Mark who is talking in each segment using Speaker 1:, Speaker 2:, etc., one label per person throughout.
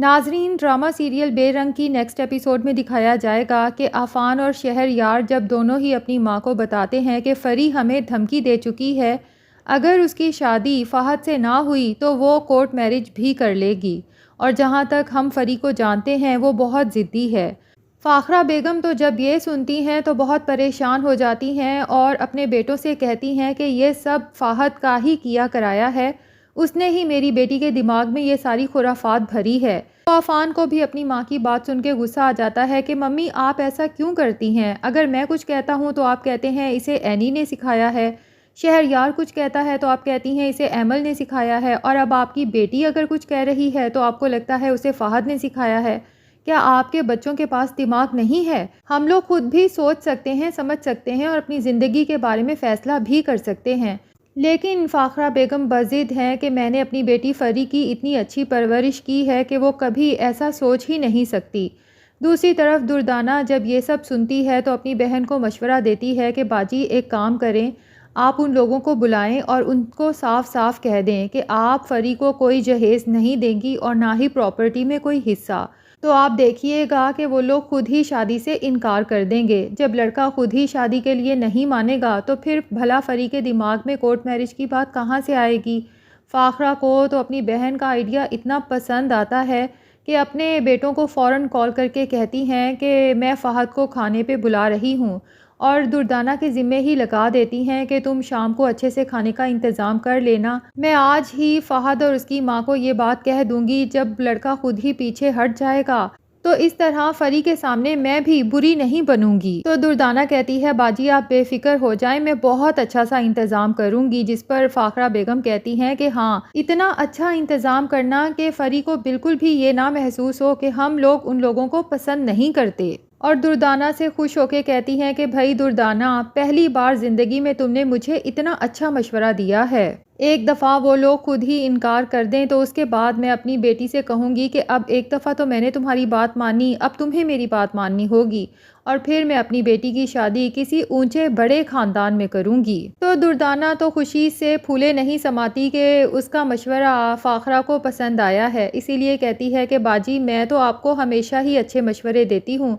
Speaker 1: ناظرین، drama serial بے رنگ کی نیکسٹ ایپیسوڈ میں دکھایا جائے گا کہ عفان اور شہر یار جب دونوں ہی اپنی ماں کو بتاتے ہیں کہ فری ہمیں دھمکی دے چکی ہے، اگر اس کی شادی فہد سے نہ ہوئی تو وہ کورٹ میرج بھی کر لے گی، اور جہاں تک ہم فری کو جانتے ہیں وہ بہت ضدی ہے۔ فاخرہ بیگم تو جب یہ سنتی ہیں تو بہت پریشان ہو جاتی ہیں اور اپنے بیٹوں سے کہتی ہیں کہ یہ سب فہد کا ہی کیا کرایا ہے، اس نے ہی میری بیٹی کے دماغ میں یہ ساری خرافات بھری ہے۔ تو عفان کو بھی اپنی ماں کی بات سن کے غصہ آ جاتا ہے کہ ممی آپ ایسا کیوں کرتی ہیں؟ اگر میں کچھ کہتا ہوں تو آپ کہتے ہیں اسے اینی نے سکھایا ہے، شہر یار کچھ کہتا ہے تو آپ کہتی ہیں اسے ایمل نے سکھایا ہے، اور اب آپ کی بیٹی اگر کچھ کہہ رہی ہے تو آپ کو لگتا ہے اسے فہد نے سکھایا ہے۔ کیا آپ کے بچوں کے پاس دماغ نہیں ہے؟ ہم لوگ خود بھی سوچ سکتے ہیں، سمجھ سکتے ہیں اور اپنی زندگی کے بارے میں فیصلہ بھی کر سکتے ہیں، لیکن فاخرہ بیگم بضد ہیں کہ میں نے اپنی بیٹی فری کی اتنی اچھی پرورش کی ہے کہ وہ کبھی ایسا سوچ ہی نہیں سکتی۔ دوسری طرف دردانہ جب یہ سب سنتی ہے تو اپنی بہن کو مشورہ دیتی ہے کہ باجی ایک کام کریں، آپ ان لوگوں کو بلائیں اور ان کو صاف صاف کہہ دیں کہ آپ فری کو کوئی جہیز نہیں دیں گی اور نہ ہی پراپرٹی میں کوئی حصہ، تو آپ دیکھیے گا کہ وہ لوگ خود ہی شادی سے انکار کر دیں گے۔ جب لڑکا خود ہی شادی کے لیے نہیں مانے گا تو پھر بھلا فری کے دماغ میں کورٹ میرج کی بات کہاں سے آئے گی؟ فاخرہ کو تو اپنی بہن کا آئیڈیا اتنا پسند آتا ہے کہ اپنے بیٹوں کو فوراً کال کر کے کہتی ہیں کہ میں فہد کو کھانے پہ بلا رہی ہوں، اور دردانہ کے ذمے ہی لگا دیتی ہیں کہ تم شام کو اچھے سے کھانے کا انتظام کر لینا، میں آج ہی فہد اور اس کی ماں کو یہ بات کہہ دوں گی، جب لڑکا خود ہی پیچھے ہٹ جائے گا تو اس طرح فری کے سامنے میں بھی بری نہیں بنوں گی۔ تو دردانہ کہتی ہے باجی آپ بے فکر ہو جائیں، میں بہت اچھا سا انتظام کروں گی، جس پر فاخرہ بیگم کہتی ہیں کہ ہاں، اتنا اچھا انتظام کرنا کہ فری کو بالکل بھی یہ نہ محسوس ہو کہ ہم لوگ ان لوگوں کو پسند نہیں کرتے، اور دردانہ سے خوش ہو کے کہتی ہیں کہ بھائی دردانہ، پہلی بار زندگی میں تم نے مجھے اتنا اچھا مشورہ دیا ہے، ایک دفعہ وہ لوگ خود ہی انکار کر دیں تو اس کے بعد میں اپنی بیٹی سے کہوں گی کہ اب ایک دفعہ تو میں نے تمہاری بات مانی، اب تمہیں میری بات ماننی ہوگی، اور پھر میں اپنی بیٹی کی شادی کسی اونچے بڑے خاندان میں کروں گی۔ تو دردانہ تو خوشی سے پھولے نہیں سماتی کہ اس کا مشورہ فاخرہ کو پسند آیا ہے، اسی لیے کہتی ہے کہ باجی میں تو آپ کو ہمیشہ ہی اچھے مشورے دیتی ہوں،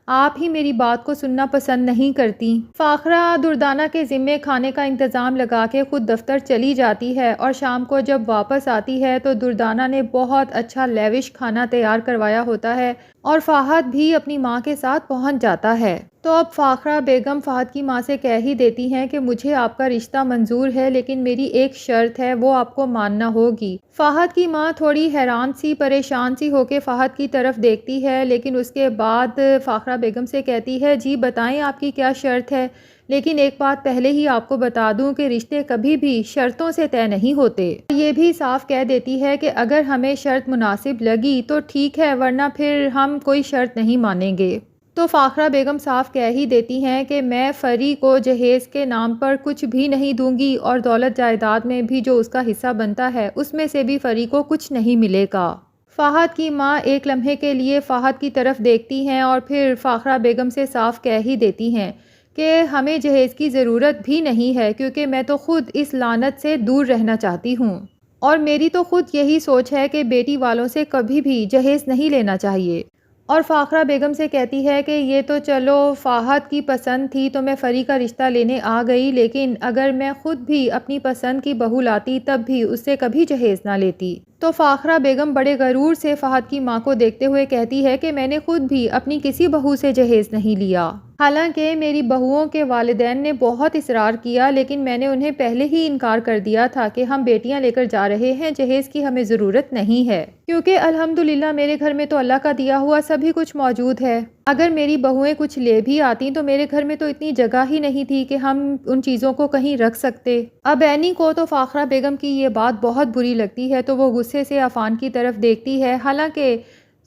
Speaker 1: آپ ہی میری بات کو سننا پسند نہیں کرتی۔ فاخرہ دردانہ کے ذمے کھانے کا انتظام لگا کے خود دفتر چلی جاتی ہے، اور شام کو جب واپس آتی ہے تو دردانہ نے بہت اچھا لیوش کھانا تیار کروایا ہوتا ہے، اور فہد بھی اپنی ماں کے ساتھ پہنچ جاتا ہے۔ تو اب فاخرہ بیگم فہد کی ماں سے کہہ ہی دیتی ہیں کہ مجھے آپ کا رشتہ منظور ہے، لیکن میری ایک شرط ہے، وہ آپ کو ماننا ہوگی۔ فہد کی ماں تھوڑی حیران سی پریشان سی ہو کے فہد کی طرف دیکھتی ہے، لیکن اس کے بعد فاخرہ بیگم سے کہتی ہے جی بتائیں آپ کی کیا شرط ہے، لیکن ایک بات پہلے ہی آپ کو بتا دوں کہ رشتے کبھی بھی شرطوں سے طے نہیں ہوتے۔ یہ بھی صاف کہہ دیتی ہے کہ اگر ہمیں شرط مناسب لگی تو ٹھیک ہے، ورنہ پھر ہم کوئی شرط نہیں مانیں گے۔ تو فاخرہ بیگم صاف کہہ ہی دیتی ہیں کہ میں فری کو جہیز کے نام پر کچھ بھی نہیں دوں گی، اور دولت جائیداد میں بھی جو اس کا حصہ بنتا ہے اس میں سے بھی فری کو کچھ نہیں ملے گا۔ فہد کی ماں ایک لمحے کے لیے فہد کی طرف دیکھتی ہیں اور پھر فاخرہ بیگم سے صاف کہہ ہی دیتی ہیں کہ ہمیں جہیز کی ضرورت بھی نہیں ہے، کیونکہ میں تو خود اس لعنت سے دور رہنا چاہتی ہوں، اور میری تو خود یہی سوچ ہے کہ بیٹی والوں سے کبھی بھی جہیز نہیں لینا چاہیے۔ اور فاخرہ بیگم سے کہتی ہے کہ یہ تو چلو فہد کی پسند تھی تو میں فری کا رشتہ لینے آ گئی، لیکن اگر میں خود بھی اپنی پسند کی بہو لاتی تب بھی اس سے کبھی جہیز نہ لیتی۔ تو فاخرہ بیگم بڑے غرور سے فہد کی ماں کو دیکھتے ہوئے کہتی ہے کہ میں نے خود بھی اپنی کسی بہو سے جہیز نہیں لیا، حالانکہ میری بہوؤں کے والدین نے بہت اصرار کیا، لیکن میں نے انہیں پہلے ہی انکار کر دیا تھا کہ ہم بیٹیاں لے کر جا رہے ہیں، جہیز کی ہمیں ضرورت نہیں ہے، کیونکہ الحمدللہ میرے گھر میں تو اللہ کا دیا ہوا سبھی کچھ موجود ہے۔ اگر میری بہوئیں کچھ لے بھی آتی تو میرے گھر میں تو اتنی جگہ ہی نہیں تھی کہ ہم ان چیزوں کو کہیں رکھ سکتے۔ اب اینی کو تو فاخرہ بیگم کی یہ بات بہت بری لگتی ہے، تو وہ غصے سے عفان کی طرف دیکھتی ہے، حالانکہ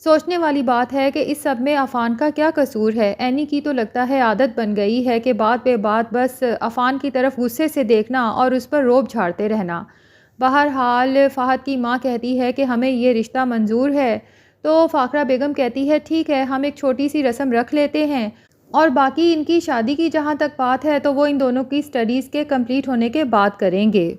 Speaker 1: سوچنے والی بات ہے کہ اس سب میں عفان کا کیا قصور ہے۔ اینی کی تو لگتا ہے عادت بن گئی ہے کہ بات بے بات بس عفان کی طرف غصے سے دیکھنا اور اس پر روب جھاڑتے رہنا۔ بہرحال فہد کی ماں کہتی ہے کہ ہمیں یہ رشتہ منظور ہے، تو فاخرہ بیگم کہتی ہے ٹھیک ہے، ہم ایک چھوٹی سی رسم رکھ لیتے ہیں، اور باقی ان کی شادی کی جہاں تک بات ہے تو وہ ان دونوں کی سٹڈیز کے کمپلیٹ ہونے کے بعد کریں گے۔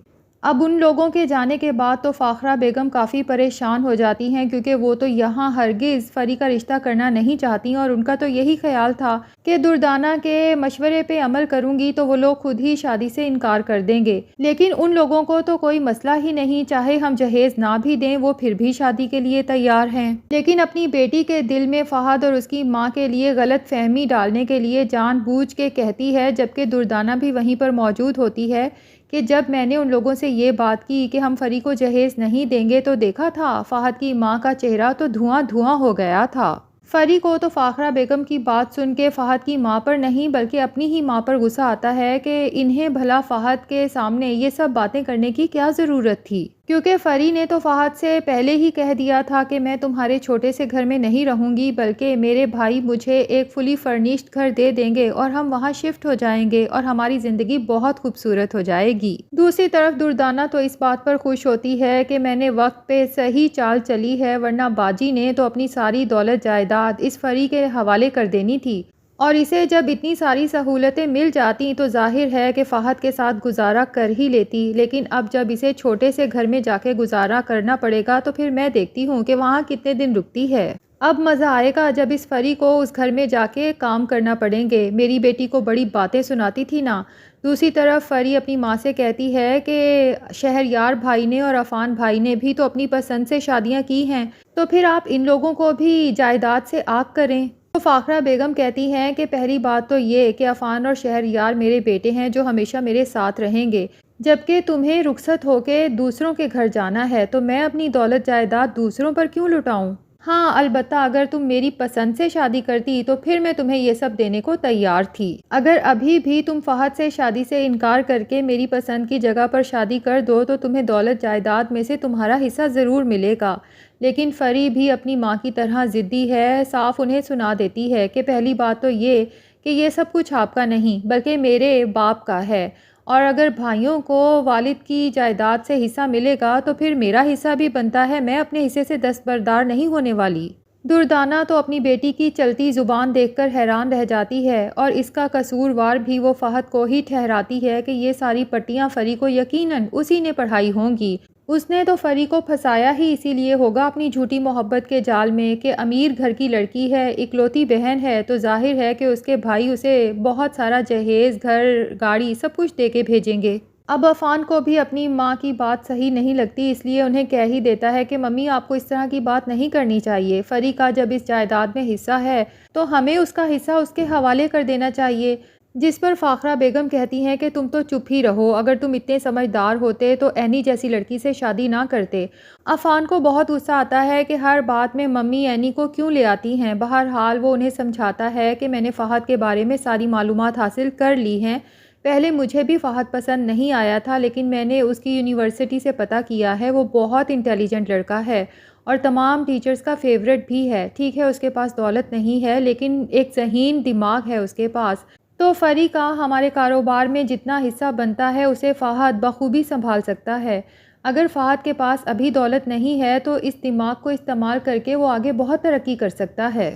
Speaker 1: اب ان لوگوں کے جانے کے بعد تو فاخرہ بیگم کافی پریشان ہو جاتی ہیں، کیونکہ وہ تو یہاں ہرگز فری کا رشتہ کرنا نہیں چاہتی، اور ان کا تو یہی خیال تھا کہ دردانہ کے مشورے پہ عمل کروں گی تو وہ لوگ خود ہی شادی سے انکار کر دیں گے، لیکن ان لوگوں کو تو کوئی مسئلہ ہی نہیں، چاہے ہم جہیز نہ بھی دیں وہ پھر بھی شادی کے لیے تیار ہیں۔ لیکن اپنی بیٹی کے دل میں فہد اور اس کی ماں کے لیے غلط فہمی ڈالنے کے لیے جان بوجھ کے کہتی ہے، جبکہ دردانہ بھی وہیں پر موجود ہوتی ہے، کہ جب میں نے ان لوگوں سے یہ بات کی کہ ہم فری کو جہیز نہیں دیں گے تو دیکھا تھا فہد کی ماں کا چہرہ تو دھواں دھواں ہو گیا تھا۔ فری کو تو فاخرہ بیگم کی بات سن کے فہد کی ماں پر نہیں بلکہ اپنی ہی ماں پر غصہ آتا ہے کہ انہیں بھلا فہد کے سامنے یہ سب باتیں کرنے کی کیا ضرورت تھی، کیونکہ فری نے تو فہد سے پہلے ہی کہہ دیا تھا کہ میں تمہارے چھوٹے سے گھر میں نہیں رہوں گی، بلکہ میرے بھائی مجھے ایک فلی فرنیشڈ گھر دے دیں گے اور ہم وہاں شفٹ ہو جائیں گے اور ہماری زندگی بہت خوبصورت ہو جائے گی۔ دوسری طرف دردانہ تو اس بات پر خوش ہوتی ہے کہ میں نے وقت پہ صحیح چال چلی ہے، ورنہ باجی نے تو اپنی ساری دولت جائیداد اس فری کے حوالے کر دینی تھی، اور اسے جب اتنی ساری سہولتیں مل جاتی تو ظاہر ہے کہ فہد کے ساتھ گزارا کر ہی لیتی، لیکن اب جب اسے چھوٹے سے گھر میں جا کے گزارا کرنا پڑے گا تو پھر میں دیکھتی ہوں کہ وہاں کتنے دن رکتی ہے۔ اب مزہ آئے گا جب اس فری کو اس گھر میں جا کے کام کرنا پڑیں گے، میری بیٹی کو بڑی باتیں سناتی تھی نا۔ دوسری طرف فری اپنی ماں سے کہتی ہے کہ شہریار بھائی نے اور عفان بھائی نے بھی تو اپنی پسند سے شادیاں کی ہیں، تو پھر آپ ان لوگوں کو بھی جائیداد سے آگ کریں۔ تو فاخرہ بیگم کہتی ہیں کہ پہلی بات تو یہ کہ عفان اور شہریار میرے بیٹے ہیں جو ہمیشہ میرے ساتھ رہیں گے، جبکہ تمہیں رخصت ہو کے دوسروں کے گھر جانا ہے تو میں اپنی دولت جائیداد دوسروں پر کیوں لٹاؤں؟ ہاں البتہ اگر تم میری پسند سے شادی کرتی تو پھر میں تمہیں یہ سب دینے کو تیار تھی۔ اگر ابھی بھی تم فہد سے شادی سے انکار کر کے میری پسند کی جگہ پر شادی کر دو تو تمہیں دولت جائیداد میں سے تمہارا حصہ ضرور ملے گا۔ لیکن فری بھی اپنی ماں کی طرح ضدی ہے، صاف انہیں سنا دیتی ہے کہ پہلی بات تو یہ کہ یہ سب کچھ آپ کا نہیں بلکہ میرے باپ کا ہے، اور اگر بھائیوں کو والد کی جائیداد سے حصہ ملے گا تو پھر میرا حصہ بھی بنتا ہے، میں اپنے حصے سے دستبردار نہیں ہونے والی۔ دردانہ تو اپنی بیٹی کی چلتی زبان دیکھ کر حیران رہ جاتی ہے، اور اس کا قصوروار بھی وہ فہد کو ہی ٹھہراتی ہے کہ یہ ساری پٹیاں فری کو یقیناً اسی نے پڑھائی ہوں گی، اس نے تو فری کو پھنسایا ہی اسی لیے ہوگا اپنی جھوٹی محبت کے جال میں کہ امیر گھر کی لڑکی ہے، اکلوتی بہن ہے، تو ظاہر ہے کہ اس کے بھائی اسے بہت سارا جہیز، گھر، گاڑی سب کچھ دے کے بھیجیں گے۔ اب عفان کو بھی اپنی ماں کی بات صحیح نہیں لگتی، اس لیے انہیں کہہ ہی دیتا ہے کہ ممی آپ کو اس طرح کی بات نہیں کرنی چاہیے، فری کا جب اس جائیداد میں حصہ ہے تو ہمیں اس کا حصہ اس کے حوالے کر دینا چاہیے۔ جس پر فاخرہ بیگم کہتی ہیں کہ تم تو چپ ہی رہو، اگر تم اتنے سمجھدار ہوتے تو اینی جیسی لڑکی سے شادی نہ کرتے۔ عفان کو بہت غصہ آتا ہے کہ ہر بات میں ممی اینی کو کیوں لے آتی ہیں، بہرحال وہ انہیں سمجھاتا ہے کہ میں نے فہد کے بارے میں ساری معلومات حاصل کر لی ہیں، پہلے مجھے بھی فہد پسند نہیں آیا تھا لیکن میں نے اس کی یونیورسٹی سے پتہ کیا ہے، وہ بہت انٹیلیجنٹ لڑکا ہے اور تمام ٹیچرز کا فیورٹ بھی ہے، ٹھیک ہے اس کے پاس دولت نہیں ہے لیکن ایک ذہین دماغ ہے اس کے پاس، تو فری کا ہمارے کاروبار میں جتنا حصہ بنتا ہے اسے فہد بخوبی سنبھال سکتا ہے۔ اگر فہد کے پاس ابھی دولت نہیں ہے تو اس دماغ کو استعمال کر کے وہ آگے بہت ترقی کر سکتا ہے۔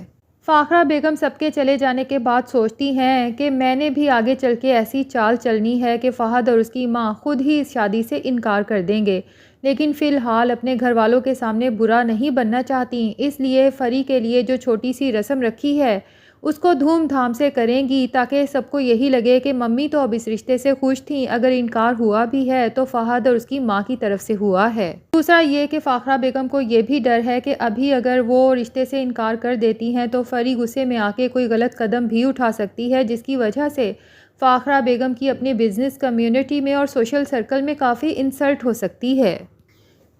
Speaker 1: فاخرہ بیگم سب کے چلے جانے کے بعد سوچتی ہیں کہ میں نے بھی آگے چل کے ایسی چال چلنی ہے کہ فہد اور اس کی ماں خود ہی اس شادی سے انکار کر دیں گے، لیکن فی الحال اپنے گھر والوں کے سامنے برا نہیں بننا چاہتی، اس لیے فری کے لیے جو چھوٹی سی رسم رکھی ہے اس کو دھوم دھام سے کریں گی تاکہ سب کو یہی لگے کہ ممی تو اب اس رشتے سے خوش تھیں، اگر انکار ہوا بھی ہے تو فہد اور اس کی ماں کی طرف سے ہوا ہے۔ دوسرا یہ کہ فاخرہ بیگم کو یہ بھی ڈر ہے کہ ابھی اگر وہ رشتے سے انکار کر دیتی ہیں تو فری غصے میں آ کے کوئی غلط قدم بھی اٹھا سکتی ہے، جس کی وجہ سے فاخرہ بیگم کی اپنے بزنس کمیونٹی میں اور سوشل سرکل میں کافی انسلٹ ہو سکتی ہے۔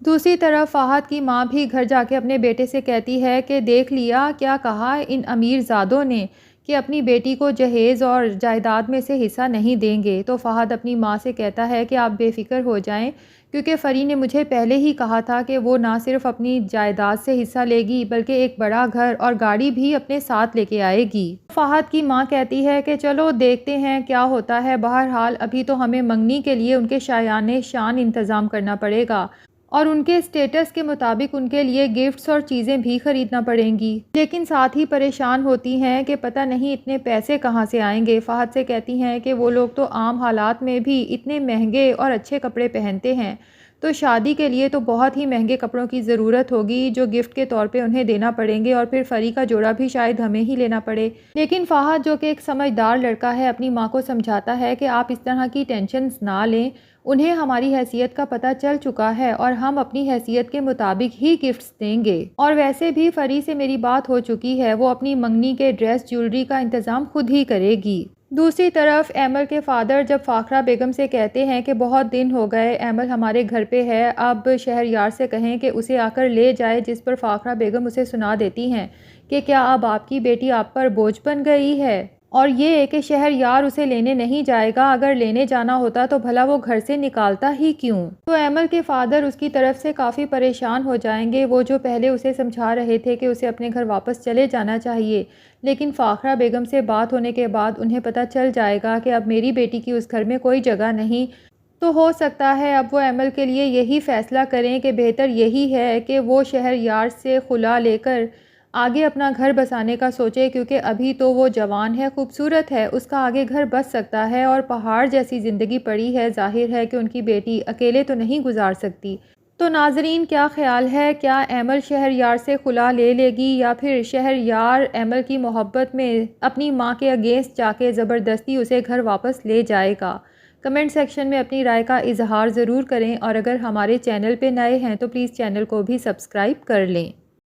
Speaker 1: دوسری طرف فہد کی ماں بھی گھر جا کے اپنے بیٹے سے کہتی ہے کہ دیکھ لیا کیا کہا ان امیر زادوں نے کہ اپنی بیٹی کو جہیز اور جائیداد میں سے حصہ نہیں دیں گے، تو فہد اپنی ماں سے کہتا ہے کہ آپ بے فکر ہو جائیں کیونکہ فری نے مجھے پہلے ہی کہا تھا کہ وہ نہ صرف اپنی جائیداد سے حصہ لے گی بلکہ ایک بڑا گھر اور گاڑی بھی اپنے ساتھ لے کے آئے گی۔ فہد کی ماں کہتی ہے کہ چلو دیکھتے ہیں کیا ہوتا ہے، بہرحال ابھی تو ہمیں منگنی کے لیے ان کے شایان شان انتظام کرنا پڑے گا، اور ان کے اسٹیٹس کے مطابق ان کے لیے گفٹس اور چیزیں بھی خریدنا پڑیں گی، لیکن ساتھ ہی پریشان ہوتی ہیں کہ پتہ نہیں اتنے پیسے کہاں سے آئیں گے۔ فہد سے کہتی ہیں کہ وہ لوگ تو عام حالات میں بھی اتنے مہنگے اور اچھے کپڑے پہنتے ہیں، تو شادی کے لیے تو بہت ہی مہنگے کپڑوں کی ضرورت ہوگی جو گفٹ کے طور پہ انہیں دینا پڑیں گے، اور پھر فری کا جوڑا بھی شاید ہمیں ہی لینا پڑے۔ لیکن فہد جو کہ ایک سمجھدار لڑکا ہے اپنی ماں کو سمجھاتا ہے کہ آپ اس طرح کی ٹینشنز نہ لیں، انہیں ہماری حیثیت کا پتہ چل چکا ہے اور ہم اپنی حیثیت کے مطابق ہی گفٹس دیں گے، اور ویسے بھی فری سے میری بات ہو چکی ہے، وہ اپنی منگنی کے ڈریس جیولری کا انتظام خود ہی کرے گی۔ دوسری طرف ایمل کے فادر جب فاخرہ بیگم سے کہتے ہیں کہ بہت دن ہو گئے ایمل ہمارے گھر پہ ہے، اب شہریار سے کہیں کہ اسے آ کر لے جائے، جس پر فاخرہ بیگم اسے سنا دیتی ہیں کہ کیا اب آپ کی بیٹی آپ پر بوجھ بن گئی ہے، اور یہ کہ شہریار اسے لینے نہیں جائے گا، اگر لینے جانا ہوتا تو بھلا وہ گھر سے نکالتا ہی کیوں؟ تو ایمل کے فادر اس کی طرف سے کافی پریشان ہو جائیں گے، وہ جو پہلے اسے سمجھا رہے تھے کہ اسے اپنے گھر واپس چلے جانا چاہیے، لیکن فاخرہ بیگم سے بات ہونے کے بعد انہیں پتہ چل جائے گا کہ اب میری بیٹی کی اس گھر میں کوئی جگہ نہیں، تو ہو سکتا ہے اب وہ ایمل کے لیے یہی فیصلہ کریں کہ بہتر یہی ہے کہ وہ شہریار سے خلا لے کر آگے اپنا گھر بسانے کا سوچے، کیونکہ ابھی تو وہ جوان ہے، خوبصورت ہے، اس کا آگے گھر بس سکتا ہے، اور پہاڑ جیسی زندگی پڑی ہے، ظاہر ہے کہ ان کی بیٹی اکیلے تو نہیں گزار سکتی۔ تو ناظرین کیا خیال ہے، کیا ایمل شہریار سے خلا لے لے گی، یا پھر شہریار ایمل کی محبت میں اپنی ماں کے اگینسٹ جا کے زبردستی اسے گھر واپس لے جائے گا؟ کمنٹ سیکشن میں اپنی رائے کا اظہار ضرور کریں، اور اگر ہمارے چینل پہ نئے ہیں تو پلیز چینل کو بھی سبسکرائب کر لیں۔